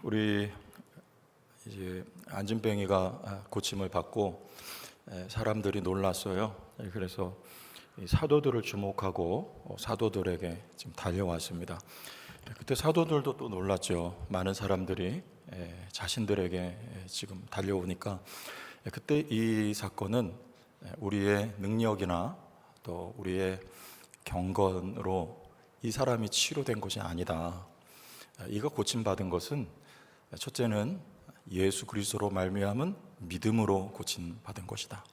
우리 이제 안진뱅이가 고침을 받고 사람들이 놀랐어요. 그래서 사도들을 주목하고 사도들에게 지금 달려왔습니다. 그때 사도들도 또 놀랐죠. 많은 사람들이 자신들에게 지금 달려오니까 그때 이 사건은 우리의 능력이나 또 우리의 경건으로 이 사람이 치료된 것이 아니다. 이가 고침받은 것은 첫째는 예수 그리스도로 말미암은 믿음으로 고침받은 것이다.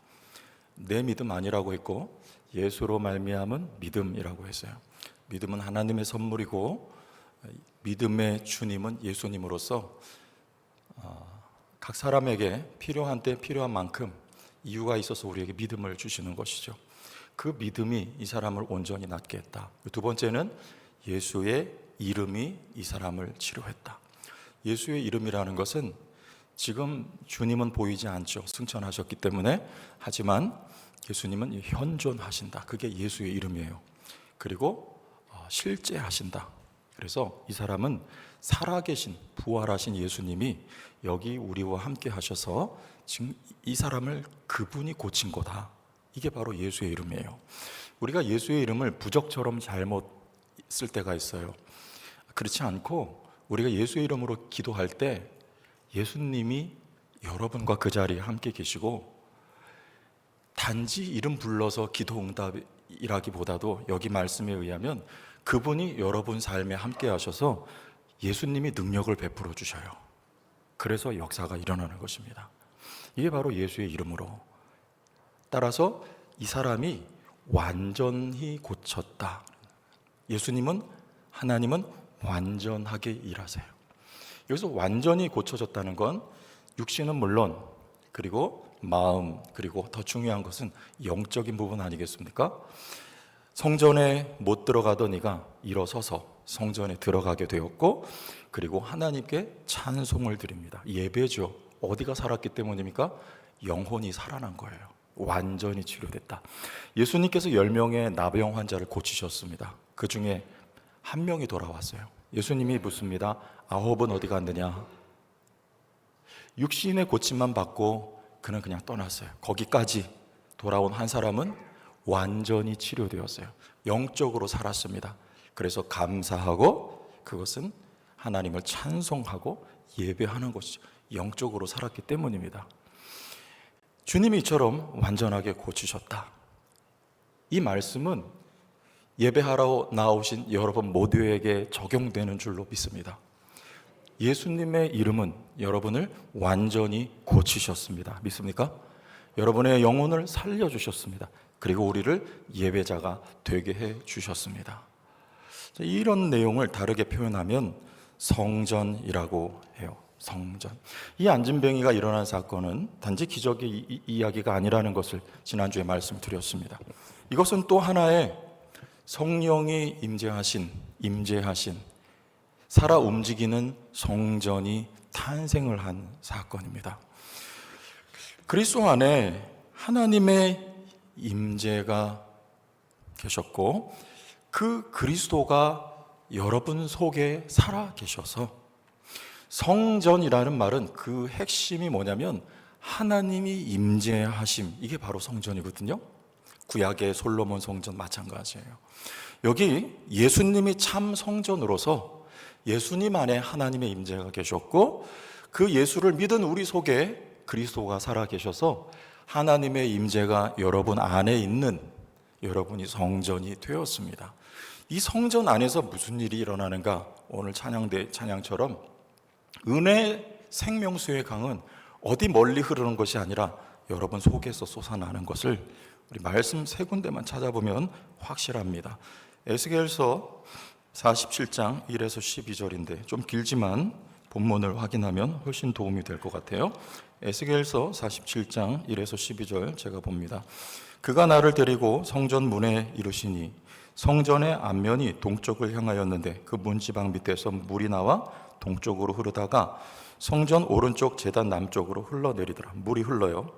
내 믿음 아니라고 했고 예수로 말미암은 믿음이라고 했어요. 믿음은 하나님의 선물이고 믿음의 주님은 예수님으로서 각 사람에게 필요한 때 필요한 만큼 이유가 있어서 우리에게 믿음을 주시는 것이죠. 그 믿음이 이 사람을 온전히 낫게 했다. 두 번째는 예수의 이름이 이 사람을 치료했다. 예수의 이름이라는 것은 지금 주님은 보이지 않죠. 승천하셨기 때문에. 하지만 예수님은 현존하신다. 그게 예수의 이름이에요. 그리고 실제 하신다. 그래서 이 사람은 살아계신 부활하신 예수님이 여기 우리와 함께 하셔서 지금 이 사람을 그분이 고친 거다. 이게 바로 예수의 이름이에요. 우리가 예수의 이름을 부적처럼 잘못 쓸 때가 있어요. 그렇지 않고 우리가 예수의 이름으로 기도할 때 예수님이 여러분과 그 자리에 함께 계시고 단지 이름 불러서 기도 응답이라기보다도 여기 말씀에 의하면 그분이 여러분 삶에 함께 하셔서 예수님이 능력을 베풀어 주셔요. 그래서 역사가 일어나는 것입니다. 이게 바로 예수의 이름으로. 따라서 이 사람이 완전히 고쳤다. 예수님은, 하나님은 완전하게 일하세요. 여기서 완전히 고쳐졌다는 건 육신은 물론 그리고 마음 그리고 더 중요한 것은 영적인 부분 아니겠습니까? 성전에 못 들어가던 이가 일어서서 성전에 들어가게 되었고 그리고 하나님께 찬송을 드립니다. 예배죠. 어디가 살았기 때문입니까? 영혼이 살아난 거예요. 완전히 치료됐다. 예수님께서 10명의 나병 환자를 고치셨습니다. 그 중에 한 명이 돌아왔어요. 예수님이 묻습니다. 9은 어디 갔느냐? 육신의 고침만 받고 그는 그냥 떠났어요. 거기까지 돌아온 한 사람은 완전히 치료되었어요. 영적으로 살았습니다. 그래서 감사하고 그것은 하나님을 찬송하고 예배하는 것이죠. 영적으로 살았기 때문입니다. 주님이 이처럼 완전하게 고치셨다. 이 말씀은 예배하러 나오신 여러분 모두에게 적용되는 줄로 믿습니다. 예수님의 이름은 여러분을 완전히 고치셨습니다. 믿습니까? 여러분의 영혼을 살려주셨습니다. 그리고 우리를 예배자가 되게 해주셨습니다. 이런 내용을 다르게 표현하면 성전이라고 해요. 성전. 이 안진뱅이가 일어난 사건은 단지 기적의 이야기가 아니라는 것을 지난주에 말씀드렸습니다. 이것은 또 하나의 성령이 임재하신 살아 움직이는 성전이 탄생을 한 사건입니다. 그리스도 안에 하나님의 임재가 계셨고 그 그리스도가 여러분 속에 살아 계셔서 성전이라는 말은 그 핵심이 뭐냐면 하나님이 임재하심, 이게 바로 성전이거든요. 구약의 솔로몬 성전 마찬가지예요. 여기 예수님이 참 성전으로서 예수님 안에 하나님의 임재가 계셨고 그 예수를 믿은 우리 속에 그리스도가 살아 계셔서 하나님의 임재가 여러분 안에 있는 여러분이 성전이 되었습니다. 이 성전 안에서 무슨 일이 일어나는가? 오늘 찬양처럼 은혜 생명수의 강은 어디 멀리 흐르는 것이 아니라 여러분 속에서 솟아나는 것을 우리 말씀 세 군데만 찾아보면 확실합니다. 에스겔서 47장 1에서 12절인데 좀 길지만 본문을 확인하면 훨씬 도움이 될 것 같아요. 에스겔서 47장 1에서 12절 제가 봅니다. 그가 나를 데리고 성전 문에 이르시니 성전의 앞면이 동쪽을 향하였는데 그 문지방 밑에서 물이 나와 동쪽으로 흐르다가 성전 오른쪽 제단 남쪽으로 흘러내리더라. 물이 흘러요.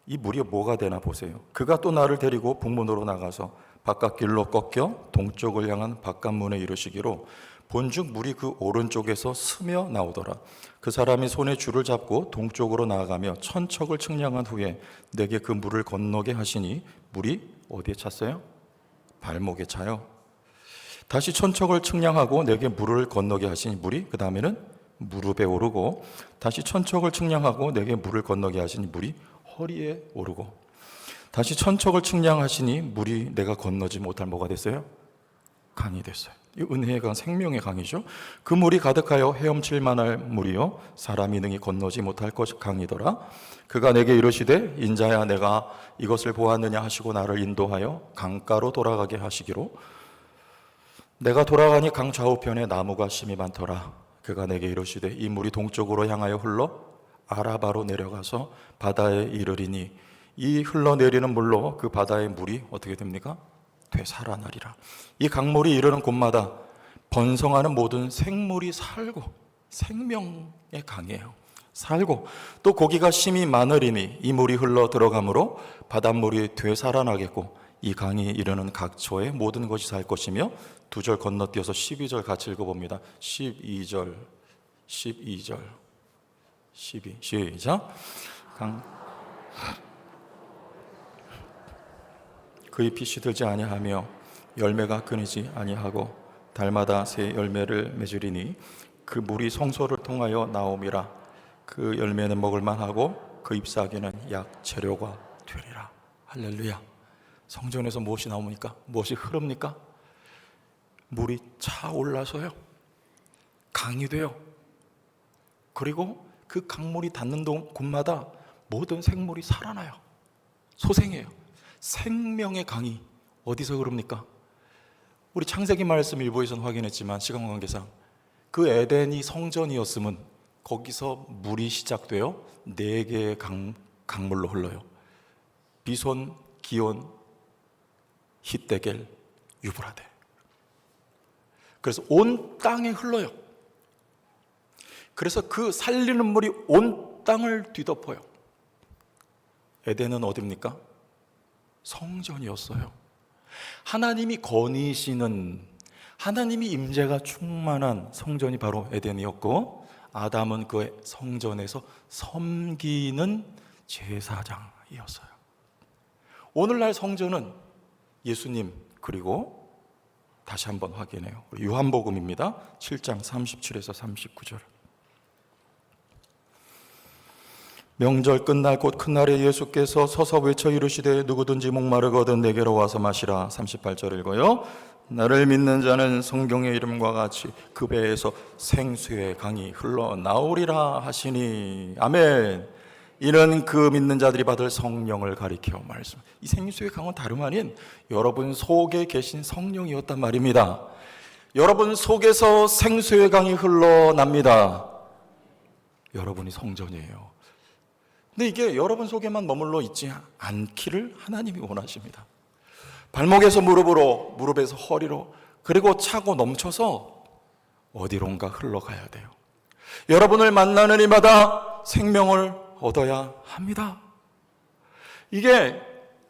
이 물이 뭐가 되나 보세요. 그가 또 나를 데리고 북문으로 나가서 바깥길로 꺾여 동쪽을 향한 바깥문에 이르시기로 본즉 물이 그 오른쪽에서 스며 나오더라. 그 사람이 손에 줄을 잡고 동쪽으로 나아가며 천척을 측량한 후에 내게 그 물을 건너게 하시니 물이 어디에 찼어요? 발목에 차요. 다시 천척을 측량하고 내게 물을 건너게 하시니 물이 그 다음에는 무릎에 오르고, 다시 천척을 측량하고 내게 물을 건너게 하시니 물이 허리에 오르고, 다시 천척을 측량하시니 물이 내가 건너지 못할 뭐가 됐어요? 강이 됐어요. 이 은혜의 강, 생명의 강이죠. 그 물이 가득하여 헤엄칠 만할 물이요 사람이 능히 건너지 못할 것 강이더라. 그가 내게 이르시되 인자야 내가 이것을 보았느냐 하시고 나를 인도하여 강가로 돌아가게 하시기로. 내가 돌아가니 강 좌우편에 나무가 심이 많더라. 그가 내게 이르시되 이 물이 동쪽으로 향하여 흘러 아라바로 내려가서 바다에 이르리니 이 흘러내리는 물로 그 바다의 물이 어떻게 됩니까? 되살아나리라. 이 강물이 이르는 곳마다 번성하는 모든 생물이 살고, 생명의 강이에요. 살고 또 고기가 심이 많으리니 이 물이 흘러 들어가므로 바닷물이 되살아나겠고 이 강이 이르는 각처에 모든 것이 살 것이며. 2절 건너뛰어서 12절 같이 읽어봅니다. 12절 12 시작. 그 잎이 시들지 아니하며 열매가 끊이지 아니하고 달마다 새 열매를 맺으리니 그 물이 성소를 통하여 나옴이라. 그 열매는 먹을 만하고 그 잎사귀는 약 재료가 되리라. 할렐루야. 성전에서 무엇이 나옵니까? 무엇이 흐릅니까? 물이 차올라서요 강이 돼요. 그리고 그 강물이 닿는 곳마다 모든 생물이 살아나요. 소생해요. 생명의 강이 어디서 흐릅니까? 우리 창세기 말씀 일부에서는 확인했지만 시간 관계상 그 에덴이 성전이었으면 거기서 물이 시작되어 4개의 강물로 흘러요. 비손, 기온, 히데겔, 유브라데. 그래서 온 땅에 흘러요. 그래서 그 살리는 물이 온 땅을 뒤덮어요. 에덴은 어디입니까? 성전이었어요. 하나님이 거니시는, 하나님이 임재가 충만한 성전이 바로 에덴이었고, 아담은 그 성전에서 섬기는 제사장이었어요. 오늘날 성전은 예수님, 그리고 다시 한번 확인해요. 요한복음입니다. 7장 37에서 39절. 명절 끝날 곧 큰 날에 예수께서 서서 외쳐 이르시되 누구든지 목마르거든 내게로 와서 마시라. 38절 읽어요. 나를 믿는 자는 성경의 이름과 같이 그 배에서 생수의 강이 흘러나오리라 하시니. 아멘. 이는 그 믿는 자들이 받을 성령을 가리켜 말씀. 이 생수의 강은 다름 아닌 여러분 속에 계신 성령이었단 말입니다. 여러분 속에서 생수의 강이 흘러납니다. 여러분이 성전이에요. 근데 이게 여러분 속에만 머물러 있지 않기를 하나님이 원하십니다. 발목에서 무릎으로, 무릎에서 허리로, 그리고 차고 넘쳐서 어디론가 흘러가야 돼요. 여러분을 만나는 이마다 생명을 얻어야 합니다. 이게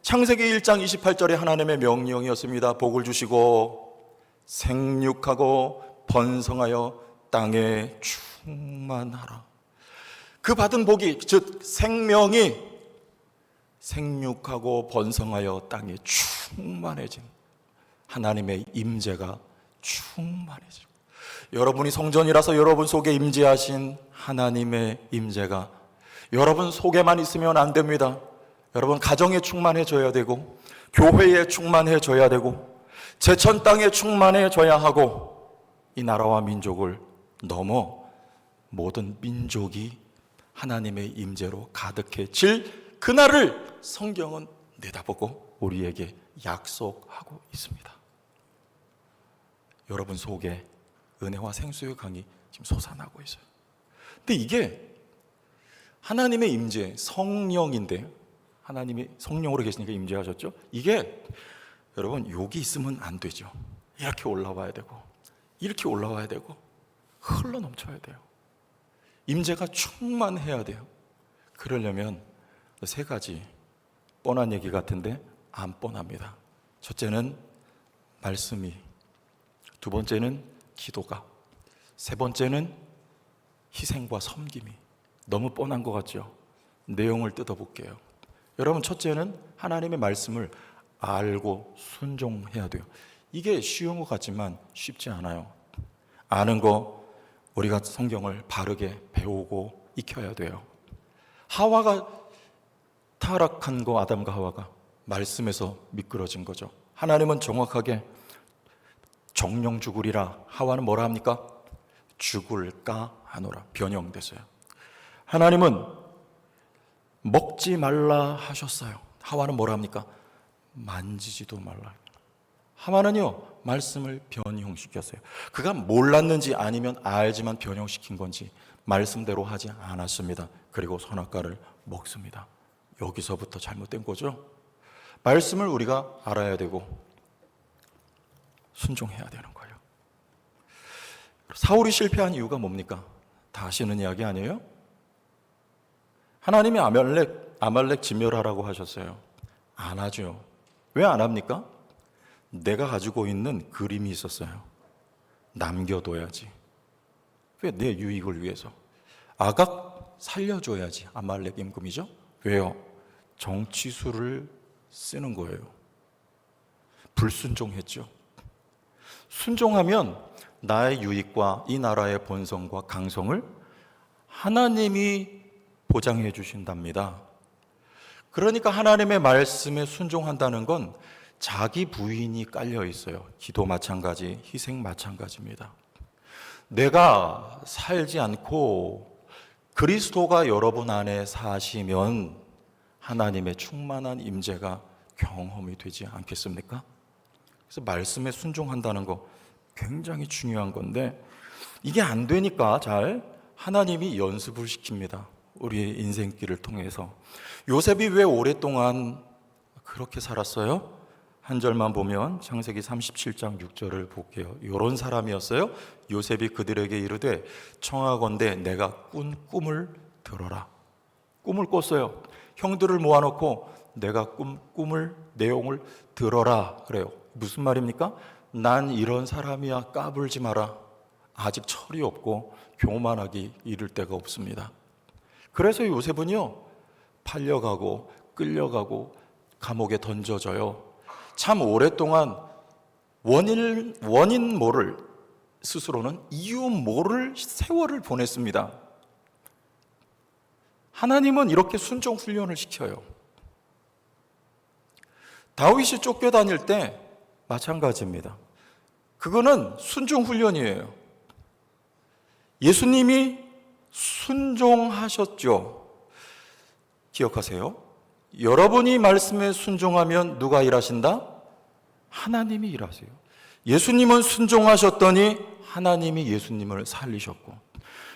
창세기 1장 28절에 하나님의 명령이었습니다. 복을 주시고 생육하고 번성하여 땅에 충만하라. 그 받은 복이, 즉 생명이 생육하고 번성하여 땅에 충만해진 하나님의 임재가 충만해지고, 여러분이 성전이라서 여러분 속에 임재하신 하나님의 임재가 여러분 속에만 있으면 안 됩니다. 여러분 가정에 충만해져야 되고, 교회에 충만해져야 되고, 제천 땅에 충만해져야 하고, 이 나라와 민족을 넘어 모든 민족이 하나님의 임재로 가득해질 그날을 성경은 내다보고 우리에게 약속하고 있습니다. 여러분 속에 은혜와 생수의 강이 지금 솟아나고 있어요. 근데 이게 하나님의 임재, 성령인데, 하나님이 성령으로 계시니까 임재하셨죠? 이게 여러분 여기 있으면 안 되죠. 이렇게 올라와야 되고, 이렇게 올라와야 되고, 흘러 넘쳐야 돼요. 임재가 충만해야 돼요. 그러려면 3가지 뻔한 얘기 같은데 안 뻔합니다. 첫째는 말씀이, 2번째는 기도가, 세 번째는 희생과 섬김이. 너무 뻔한 것 같죠? 내용을 뜯어볼게요. 여러분, 첫째는 하나님의 말씀을 알고 순종해야 돼요. 이게 쉬운 것 같지만 쉽지 않아요. 아는 거, 우리가 성경을 바르게 배우고 익혀야 돼요. 하와가 타락한 거, 아담과 하와가 말씀에서 미끄러진 거죠. 하나님은 정확하게 정령 죽으리라. 하와는 뭐라 합니까? 죽을까 하노라. 변형됐어요. 하나님은 먹지 말라 하셨어요. 하와는 뭐라 합니까? 만지지도 말라. 하와는요, 말씀을 변형시켰어요. 그가 몰랐는지 아니면 알지만 변형시킨 건지 말씀대로 하지 않았습니다. 그리고 선악과를 먹습니다. 여기서부터 잘못된 거죠. 말씀을 우리가 알아야 되고 순종해야 되는 거예요. 사울이 실패한 이유가 뭡니까? 다 아시는 이야기 아니에요? 하나님이 아말렉 진멸하라고 하셨어요. 안 하죠. 왜 안 합니까? 내가 가지고 있는 그림이 있었어요. 남겨둬야지. 왜? 내 유익을 위해서. 아각 살려줘야지. 아말렉 임금이죠. 왜요? 정치수를 쓰는 거예요. 불순종했죠. 순종하면 나의 유익과 이 나라의 본성과 강성을 하나님이 보장해 주신답니다. 그러니까 하나님의 말씀에 순종한다는 건 자기 부인이 깔려 있어요. 기도 마찬가지, 희생 마찬가지입니다. 내가 살지 않고 그리스도가 여러분 안에 사시면 하나님의 충만한 임재가 경험이 되지 않겠습니까? 그래서 말씀에 순종한다는 거 굉장히 중요한 건데, 이게 안 되니까 잘 하나님이 연습을 시킵니다. 우리의 인생길을 통해서. 요셉이 왜 오랫동안 그렇게 살았어요? 한 절만 보면 창세기 37장 6절을 볼게요. 이런 사람이었어요. 요셉이 그들에게 이르되 청하건대 내가 꾼 꿈을 들어라. 꿈을 꿨어요. 형들을 모아놓고 내가 꿈을 내용을 들어라 그래요. 무슨 말입니까? 난 이런 사람이야, 까불지 마라. 아직 철이 없고 교만하기 이를 데가 없습니다. 그래서 요셉은요, 팔려가고 끌려가고 감옥에 던져져요. 참 오랫동안 원인 모를, 스스로는 이유 모를 세월을 보냈습니다. 하나님은 이렇게 순종 훈련을 시켜요. 다윗이 쫓겨다닐 때 마찬가지입니다. 그거는 순종 훈련이에요. 예수님이 순종하셨죠. 기억하세요. 여러분이 말씀에 순종하면 누가 일하신다? 하나님이 일하세요. 예수님은 순종하셨더니 하나님이 예수님을 살리셨고,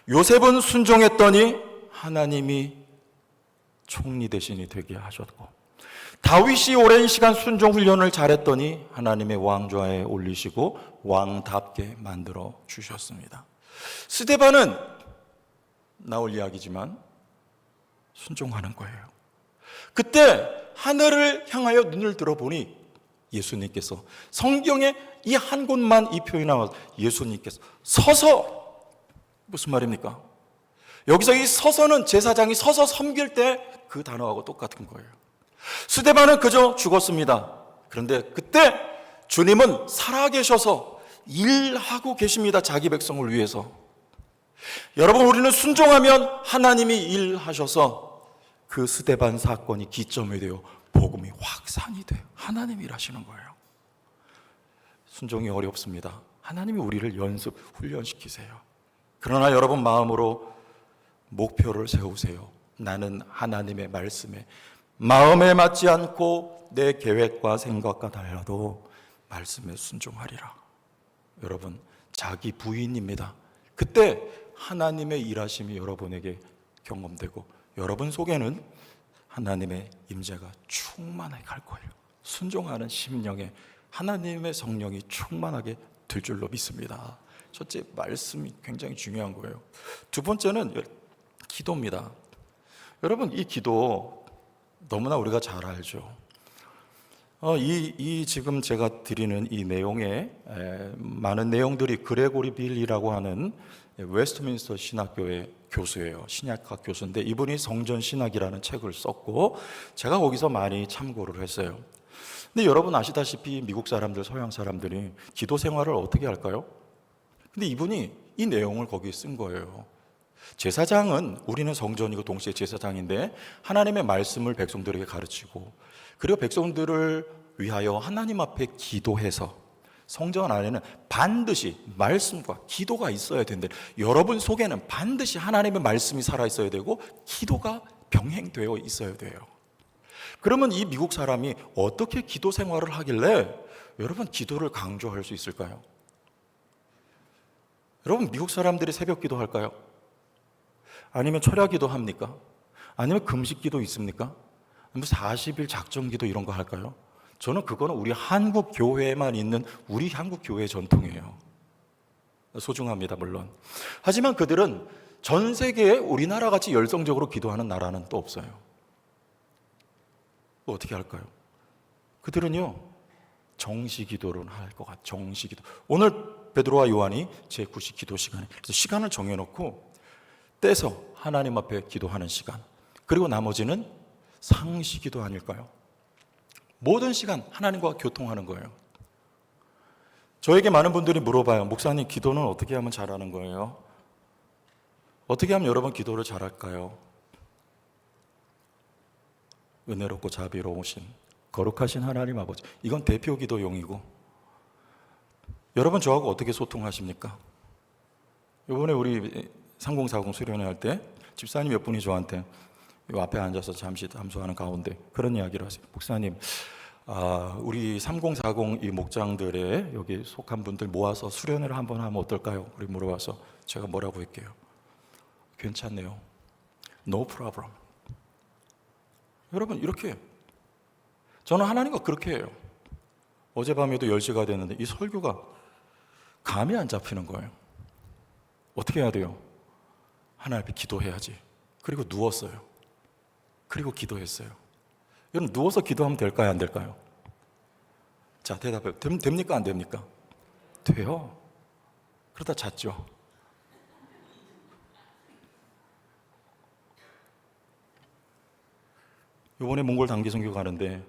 요셉은 순종했더니 하나님이 총리 대신이 되게 하셨고, 다윗이 오랜 시간 순종 훈련을 잘했더니 하나님의 왕좌에 올리시고 왕답게 만들어 주셨습니다. 스데반은 나올 이야기지만 순종하는 거예요. 그때 하늘을 향하여 눈을 들어보니 예수님께서, 성경에 이 한 곳만 이 표현이 나와서 예수님께서 서서, 무슨 말입니까? 여기서 이 서서는 제사장이 서서 섬길 때 그 단어하고 똑같은 거예요. 스데반은 그저 죽었습니다. 그런데 그때 주님은 살아계셔서 일하고 계십니다. 자기 백성을 위해서. 여러분, 우리는 순종하면 하나님이 일하셔서 그 스데반 사건이 기점이 되어 복음이 확산이 돼요. 하나님이 일하시는 거예요. 순종이 어렵습니다. 하나님이 우리를 훈련시키세요. 그러나 여러분 마음으로 목표를 세우세요. 나는 하나님의 말씀에 마음에 맞지 않고 내 계획과 생각과 달라도 말씀에 순종하리라. 여러분, 자기 부인입니다. 그때 하나님의 일하심이 여러분에게 경험되고 여러분 속에는 하나님의 임재가 충만하게 갈 거예요. 순종하는 심령에 하나님의 성령이 충만하게 들 줄로 믿습니다. 첫째, 말씀이 굉장히 중요한 거예요. 두 번째는 기도입니다. 여러분, 이 기도 너무나 우리가 잘 알죠. 이 지금 제가 드리는 이 내용에 많은 내용들이 그레고리 빌리라고 하는 웨스트민스터 신학교의 교수예요. 신약학 교수인데 이분이 성전 신학이라는 책을 썼고 제가 거기서 많이 참고를 했어요. 근데 여러분 아시다시피 미국 사람들, 서양 사람들이 기도 생활을 어떻게 할까요? 근데 이분이 이 내용을 거기에 쓴 거예요. 제사장은 우리는 성전이고 동시에 제사장인데 하나님의 말씀을 백성들에게 가르치고 그리고 백성들을 위하여 하나님 앞에 기도해서 성전 안에는 반드시 말씀과 기도가 있어야 된대. 여러분 속에는 반드시 하나님의 말씀이 살아있어야 되고 기도가 병행되어 있어야 돼요. 그러면 이 미국 사람이 어떻게 기도 생활을 하길래 여러분 기도를 강조할 수 있을까요? 여러분 미국 사람들이 새벽 기도할까요? 아니면 철야 기도 합니까? 아니면 금식 기도 있습니까? 아니면 40일 작정 기도 이런 거 할까요? 저는 그거는 우리 한국 교회에만 있는 우리 한국 교회의 전통이에요. 소중합니다, 물론. 하지만 그들은 전 세계에 우리나라 같이 열성적으로 기도하는 나라는 또 없어요. 어떻게 할까요? 그들은요, 정시 기도를 할 것 같아요. 정시 기도. 오늘 베드로와 요한이 제9시 기도 시간에 그래서 시간을 정해놓고 떼서 하나님 앞에 기도하는 시간. 그리고 나머지는 상시 기도 아닐까요? 모든 시간 하나님과 교통하는 거예요. 저에게 많은 분들이 물어봐요. 목사님, 기도는 어떻게 하면 잘하는 거예요? 어떻게 하면 여러분 기도를 잘할까요? 은혜롭고 자비로우신 거룩하신 하나님 아버지. 이건 대표 기도용이고 여러분 저하고 어떻게 소통하십니까? 이번에 우리 3040 수련회 할 때 집사님 몇 분이 저한테 이 앞에 앉아서 잠시 담소하는 가운데 그런 이야기를 하세요. 목사님, 우리 3040 이 목장들의 여기 속한 분들 모아서 수련회를 한번 하면 어떨까요? 우리 물어봐서 제가 뭐라고 할게요? 괜찮네요. No problem. 여러분 이렇게 저는 하나님과 그렇게 해요. 어젯밤에도 10시가 됐는데 이 설교가 감이 안 잡히는 거예요. 어떻게 해야 돼요? 하나님 앞에 기도해야지. 그리고 누웠어요. 그리고 기도했어요. 여러분 누워서 기도하면 될까요? 안 될까요? 자, 대답해요. 됩니까? 안 됩니까? 돼요. 그러다 잤죠. 이번에 몽골 단기 선교 가는데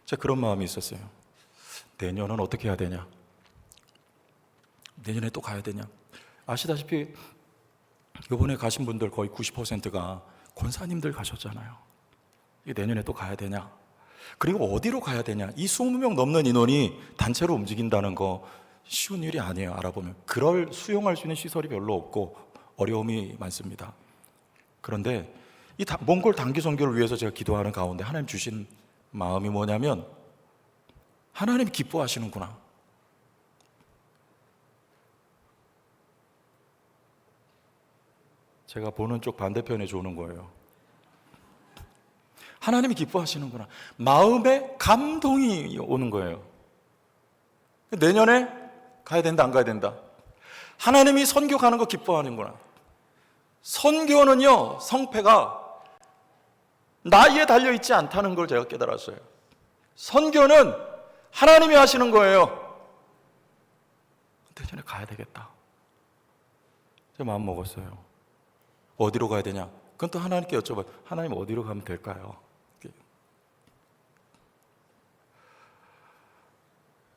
제가 그런 마음이 있었어요. 내년은 어떻게 해야 되냐? 내년에 또 가야 되냐? 아시다시피 이번에 가신 분들 거의 90%가 권사님들 가셨잖아요. 내년에 또 가야 되냐? 그리고 어디로 가야 되냐? 이 20명 넘는 인원이 단체로 움직인다는 거 쉬운 일이 아니에요. 알아보면 그럴 수용할 수 있는 시설이 별로 없고 어려움이 많습니다. 그런데 이 몽골 단기 선교를 위해서 제가 기도하는 가운데 하나님 주신 마음이 뭐냐면 하나님이 기뻐하시는구나. 제가 보는 쪽 반대편에 조는 거예요. 하나님이 기뻐하시는구나. 마음에 감동이 오는 거예요. 내년에 가야 된다, 안 가야 된다. 하나님이 선교 가는 거 기뻐하는구나. 선교는요, 성패가 나이에 달려있지 않다는 걸 제가 깨달았어요. 선교는 하나님이 하시는 거예요. 내년에 가야 되겠다. 제가 마음 먹었어요. 어디로 가야 되냐? 그건 또 하나님께 여쭤봐요. 하나님 어디로 가면 될까요?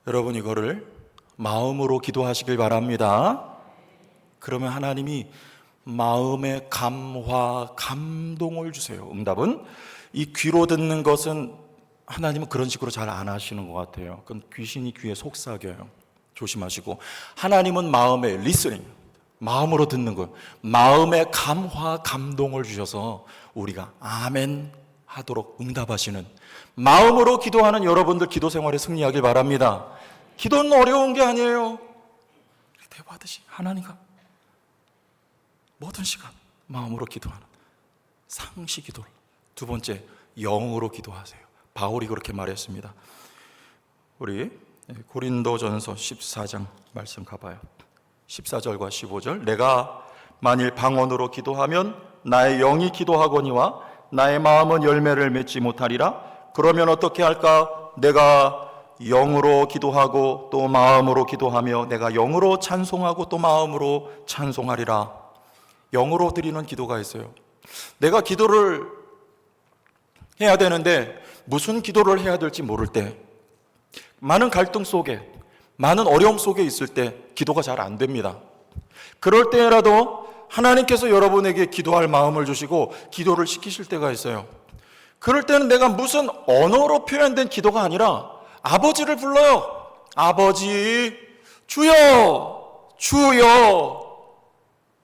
여러분 이거를 마음으로 기도하시길 바랍니다. 그러면 하나님이 마음의 감화, 감동을 주세요. 응답은 이 귀로 듣는 것은 하나님은 그런 식으로 잘 안 하시는 것 같아요. 그건 귀신이 귀에 속삭여요. 조심하시고 하나님은 마음의 리스닝, 마음으로 듣는 것, 마음의 감화, 감동을 주셔서 우리가 아멘 하도록 응답하시는 마음으로 기도하는 여러분들 기도 생활에 승리하길 바랍니다. 기도는 어려운 게 아니에요. 대화하듯이 하나님과 모든 시간 마음으로 기도하는 상시 기도를. 두 번째, 영으로 기도하세요. 바울이 그렇게 말했습니다. 우리 고린도전서 14장 말씀 가봐요. 14절과 15절. 내가 만일 방언으로 기도하면 나의 영이 기도하거니와 나의 마음은 열매를 맺지 못하리라. 그러면 어떻게 할까? 내가 영으로 기도하고 또 마음으로 기도하며 내가 영으로 찬송하고 또 마음으로 찬송하리라. 영으로 드리는 기도가 있어요. 내가 기도를 해야 되는데 무슨 기도를 해야 될지 모를 때, 많은 갈등 속에, 많은 어려움 속에 있을 때 기도가 잘 안 됩니다. 그럴 때라도 하나님께서 여러분에게 기도할 마음을 주시고 기도를 시키실 때가 있어요. 그럴 때는 내가 무슨 언어로 표현된 기도가 아니라 아버지를 불러요. 아버지, 주여, 주여.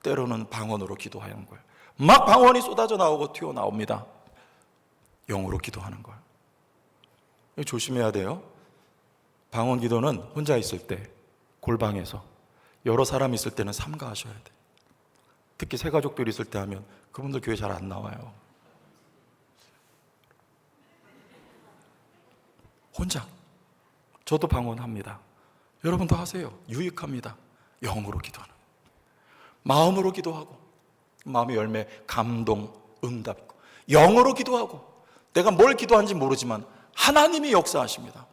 때로는 방언으로 기도하는 거예요. 막 방언이 쏟아져 나오고 튀어나옵니다. 영으로 기도하는 거예요. 조심해야 돼요. 방언 기도는 혼자 있을 때, 골방에서. 여러 사람 있을 때는 삼가하셔야 돼요. 특히 새 가족들이 있을 때 하면 그분들 교회 잘 안 나와요. 혼자. 저도 방언합니다. 여러분도 하세요. 유익합니다. 영으로 기도하는. 마음으로 기도하고, 마음의 열매, 감동, 응답 있고, 영으로 기도하고, 내가 뭘 기도하는지 모르지만 하나님이 역사하십니다.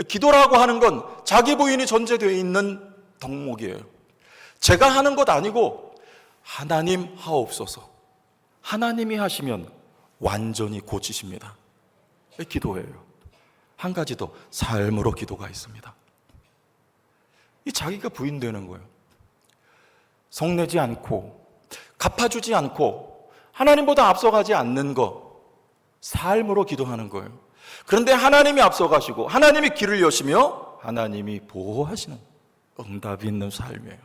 기도라고 하는 건 자기 부인이 전제되어 있는 덕목이에요. 제가 하는 것 아니고 하나님 하옵소서. 하나님이 하시면 완전히 고치십니다. 기도예요. 한 가지 더, 삶으로 기도가 있습니다. 이 자기가 부인되는 거예요. 성내지 않고 갚아주지 않고 하나님보다 앞서가지 않는 거, 삶으로 기도하는 거예요. 그런데 하나님이 앞서가시고 하나님이 길을 여시며 하나님이 보호하시는 응답이 있는 삶이에요.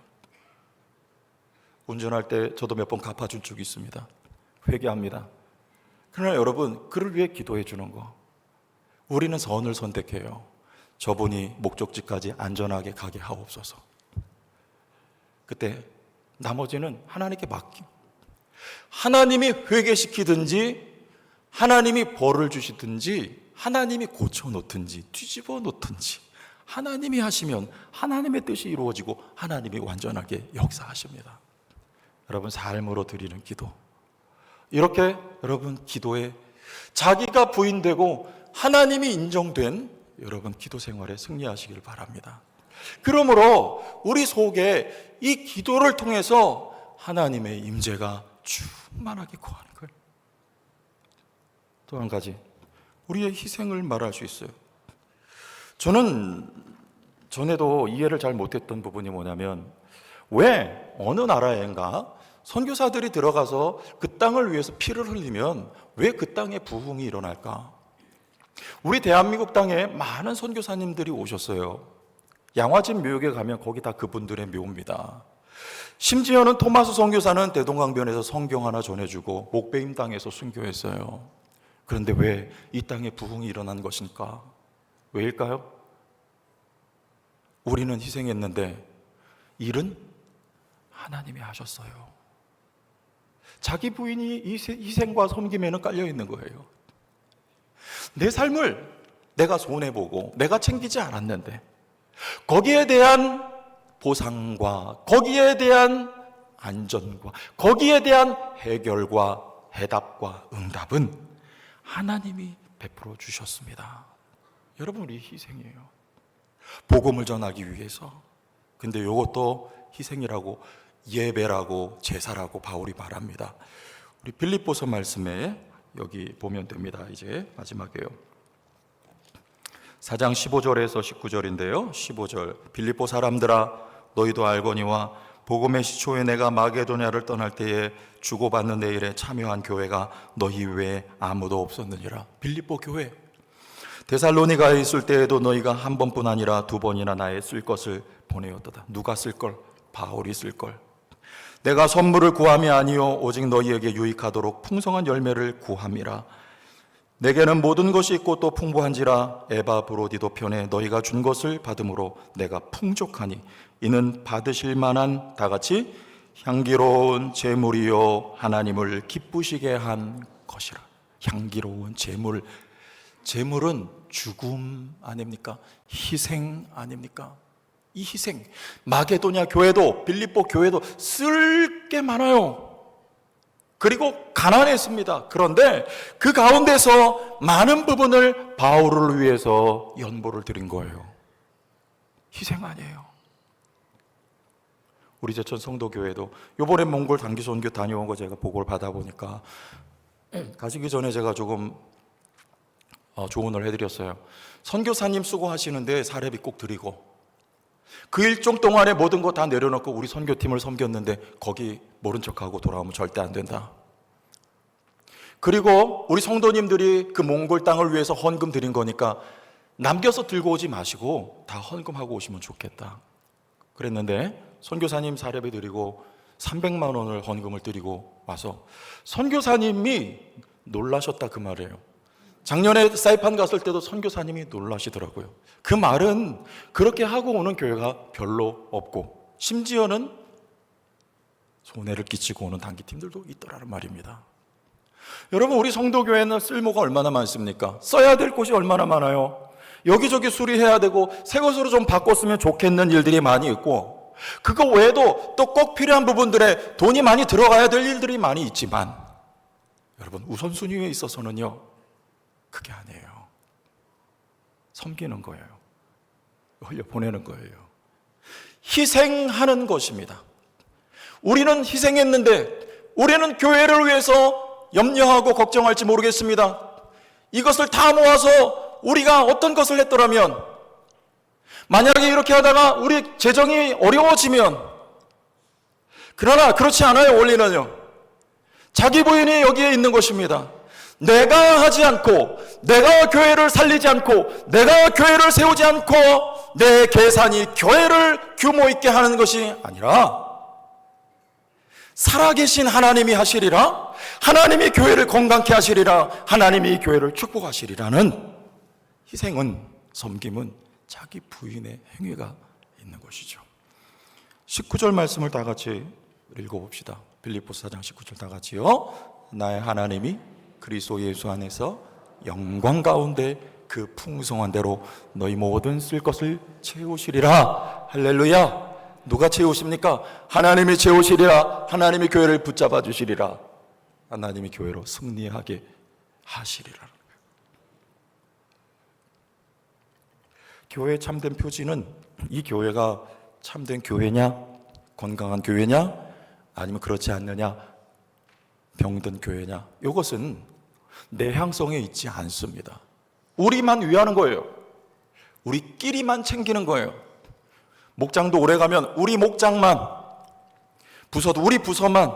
운전할 때 저도 몇 번 갚아준 적이 있습니다. 회개합니다. 그러나 여러분, 그를 위해 기도해 주는 거, 우리는 선을 선택해요. 저분이 목적지까지 안전하게 가게 하옵소서. 그때 나머지는 하나님께 맡김. 하나님이 회개시키든지 하나님이 벌을 주시든지 하나님이 고쳐놓든지 뒤집어 놓든지 하나님이 하시면 하나님의 뜻이 이루어지고 하나님이 완전하게 역사하십니다. 여러분, 삶으로 드리는 기도, 이렇게 여러분 기도에 자기가 부인되고 하나님이 인정된 여러분 기도 생활에 승리하시길 바랍니다. 그러므로 우리 속에 이 기도를 통해서 하나님의 임재가 충만하게 거하는 거예요. 또 한 가지, 우리의 희생을 말할 수 있어요. 저는 전에도 이해를 잘 못했던 부분이 뭐냐면, 왜 어느 나라인가 선교사들이 들어가서 그 땅을 위해서 피를 흘리면 왜 그 땅에 부흥이 일어날까? 우리 대한민국 땅에 많은 선교사님들이 오셨어요. 양화진 묘역에 가면 거기 다 그분들의 묘입니다. 심지어는 토마스 선교사는 대동강변에서 성경 하나 전해주고 목베임 땅에서 순교했어요. 그런데 왜 이 땅에 부흥이 일어난 것일까? 왜일까요? 우리는 희생했는데 일은 하나님이 하셨어요. 자기 부인이 이 희생과 섬김에는 깔려 있는 거예요. 내 삶을 내가 손해보고 내가 챙기지 않았는데 거기에 대한 보상과 거기에 대한 안전과 거기에 대한 해결과 해답과 응답은 하나님이 베풀어 주셨습니다. 여러분, 우리 희생이에요. 복음을 전하기 위해서. 근데 이것도 희생이라고, 예배라고, 제사라고 바울이 말합니다. 우리 빌립보서 말씀에 여기 보면 됩니다. 이제 마지막이에요. 4장 15절에서 19절인데요. 15절, 빌립보 사람들아 너희도 알거니와 복음의 시초에 내가 마게도냐를 떠날 때에 주고받는 내 일에 참여한 교회가 너희 외에 아무도 없었느니라. 빌립보 교회. 데살로니가에 있을 때에도 너희가 한 번뿐 아니라 두 번이나 나의 쓸 것을 보내었도다. 누가 쓸 걸? 바울이 쓸 걸. 내가 선물을 구함이 아니요 오직 너희에게 유익하도록 풍성한 열매를 구함이라. 내게는 모든 것이 있고 또 풍부한지라. 에바브로디도 편에 너희가 준 것을 받음으로 내가 풍족하니 이는 받으실 만한 다같이 향기로운 제물이요 하나님을 기쁘시게 한 것이라. 향기로운 제물. 제물은 죽음 아닙니까? 희생 아닙니까? 이 희생, 마게도냐 교회도 빌립보 교회도 쓸 게 많아요. 그리고 가난했습니다. 그런데 그 가운데서 많은 부분을 바울을 위해서 연보를 드린 거예요. 희생 아니에요. 우리 제천 성도교회도 요번에 몽골 단기 선교 다녀온 거 제가 보고를 받아보니까 가시기 전에 제가 조금 조언을 해드렸어요. 선교사님 수고하시는데 사례비 꼭 드리고, 그 일정 동안에 모든 거 다 내려놓고 우리 선교팀을 섬겼는데 거기 모른 척하고 돌아오면 절대 안 된다. 그리고 우리 성도님들이 그 몽골 땅을 위해서 헌금 드린 거니까 남겨서 들고 오지 마시고 다 헌금하고 오시면 좋겠다. 그랬는데 선교사님 사례비 드리고 300만 원을 헌금을 드리고 와서 선교사님이 놀라셨다 그 말이에요. 작년에 사이판 갔을 때도 선교사님이 놀라시더라고요. 그 말은 그렇게 하고 오는 교회가 별로 없고, 심지어는 손해를 끼치고 오는 단기팀들도 있더라는 말입니다. 여러분, 우리 성도교회는 쓸모가 얼마나 많습니까? 써야 될 곳이 얼마나 많아요. 여기저기 수리해야 되고 새 것으로 좀 바꿨으면 좋겠는 일들이 많이 있고, 그거 외에도 또 꼭 필요한 부분들에 돈이 많이 들어가야 될 일들이 많이 있지만, 여러분, 우선순위에 있어서는요, 그게 아니에요. 섬기는 거예요. 흘려보내는 거예요. 희생하는 것입니다. 우리는 희생했는데 우리는 교회를 위해서 염려하고 걱정할지 모르겠습니다. 이것을 다 모아서 우리가 어떤 것을 했더라면, 만약에 이렇게 하다가 우리 재정이 어려워지면, 그러나 그렇지 않아요. 원리는요, 자기 부인이 여기에 있는 것입니다. 내가 하지 않고, 내가 교회를 살리지 않고, 내가 교회를 세우지 않고 내 계산이 교회를 규모 있게 하는 것이 아니라 살아계신 하나님이 하시리라, 하나님이 교회를 건강케 하시리라, 하나님이 교회를 축복하시리라는 희생은, 섬김은 자기 부인의 행위가 있는 것이죠. 19절 말씀을 다 같이 읽어봅시다. 빌립보서 4장 19절 다 같이요. 나의 하나님이 그리스도 예수 안에서 영광 가운데 그 풍성한 대로 너희 모든 쓸 것을 채우시리라. 할렐루야. 누가 채우십니까? 하나님이 채우시리라. 하나님이 교회를 붙잡아 주시리라. 하나님이 교회로 승리하게 하시리라. 교회의 참된 표지는, 이 교회가 참된 교회냐, 건강한 교회냐, 아니면 그렇지 않느냐, 병든 교회냐, 이것은 내향성에 있지 않습니다. 우리만 위하는 거예요. 우리끼리만 챙기는 거예요. 목장도 오래 가면 우리 목장만, 부서도 우리 부서만,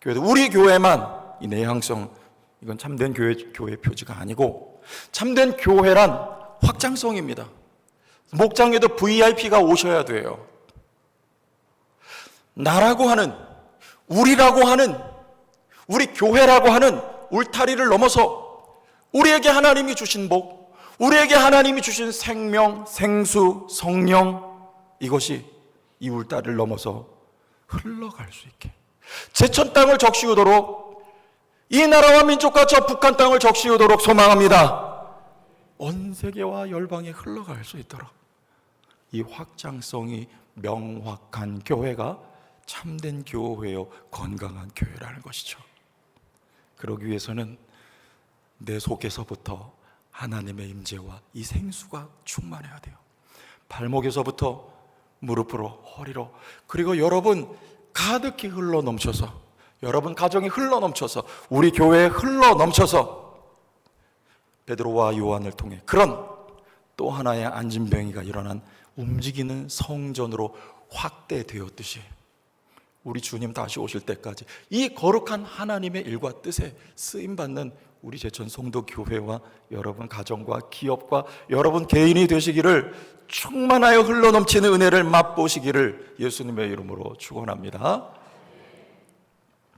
교회도 우리 교회만, 이 내향성, 이건 참된 교회 표지가 아니고, 참된 교회란 확장성입니다. 목장에도 VIP가 오셔야 돼요. 나라고 하는, 우리라고 하는, 우리 교회라고 하는 울타리를 넘어서 우리에게 하나님이 주신 복, 우리에게 하나님이 주신 생명, 생수, 성령, 이것이 이 울타리를 넘어서 흘러갈 수 있게, 제천 땅을 적시우도록, 이 나라와 민족과 저 북한 땅을 적시우도록 소망합니다. 온 세계와 열방에 흘러갈 수 있도록 이 확장성이 명확한 교회가 참된 교회요, 건강한 교회라는 것이죠. 그러기 위해서는 내 속에서부터 하나님의 임재와 이 생수가 충만해야 돼요. 발목에서부터 무릎으로, 허리로, 그리고 여러분 가득히 흘러 넘쳐서, 여러분 가정이 흘러 넘쳐서, 우리 교회에 흘러 넘쳐서 베드로와 요한을 통해 그런 또 하나의 안진뱅이가 일어난 움직이는 성전으로 확대되었듯이, 우리 주님 다시 오실 때까지 이 거룩한 하나님의 일과 뜻에 쓰임받는 우리 제천 성도 교회와 여러분 가정과 기업과 여러분 개인이 되시기를, 충만하여 흘러넘치는 은혜를 맛보시기를 예수님의 이름으로 축원합니다.